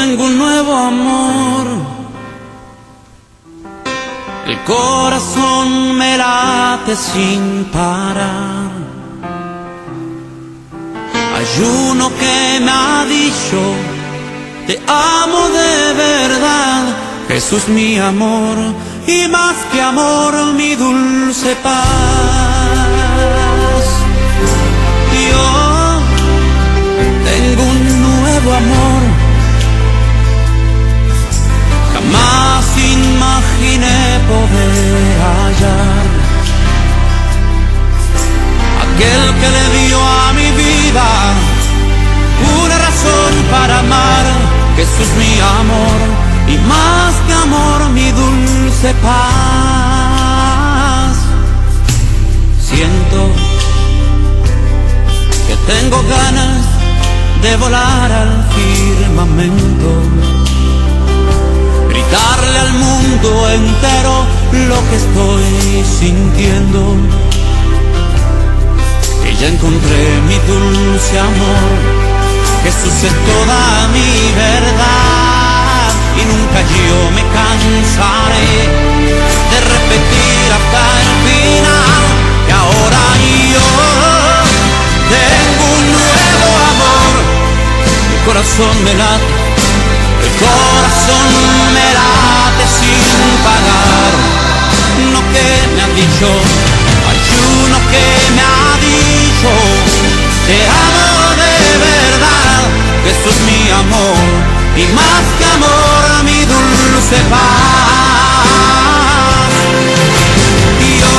tengo un nuevo amor. El corazón me late sin parar. Hay uno que me ha dicho: te amo de verdad. Jesús mi amor, y más que amor, mi dulce paz. Yo tengo un nuevo amor. Jamás imaginé poder hallar aquel que le dio a mi vida una razón para amar. Jesús mi amor, y más que amor, mi dulce paz. Siento que tengo ganas de volar al firmamento, gritarle al mundo entero lo que estoy sintiendo. Que ya encontré mi dulce amor. Jesús es toda mi verdad, y nunca yo me cansaré de repetir hasta el final que ahora yo tengo un nuevo amor. El corazón me late, el corazón me late sin pagar. Lo que me han dicho, hay uno que me ha dicho: te amo de verdad. Jesús mi amor, y más que amor, mi dulce paz. Yo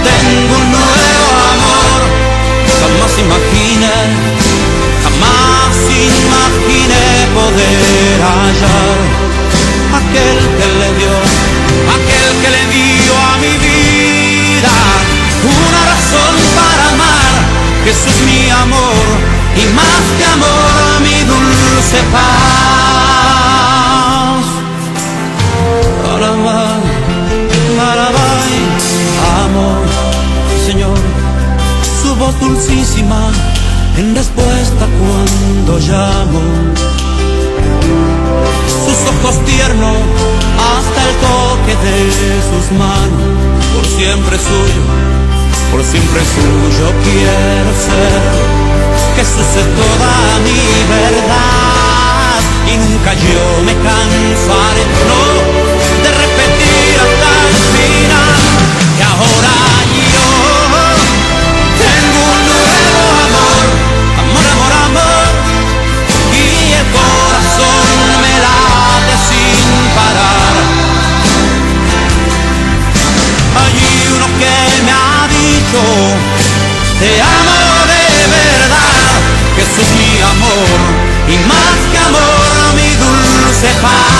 tengo un nuevo amor. Jamás imaginé poder hallar aquel que le dio a mi vida una razón para amar. Jesús mi amor, y más que amor, mi dulce paz. Alabay, alabay, amor, Señor, su voz dulcísima en respuesta cuando llamo, sus ojos tiernos hasta el toque de sus manos. Por siempre suyo quiero ser. Jesús es toda mi verdad, y nunca yo me cansaré, no, de repetir hasta el final que ahora yo tengo un nuevo amor. Amor, amor, amor, y el corazón me late sin parar. Hay uno que me ha dicho: te amo de verdad. Jesús mi amor, y más que amor, mi dulce paz.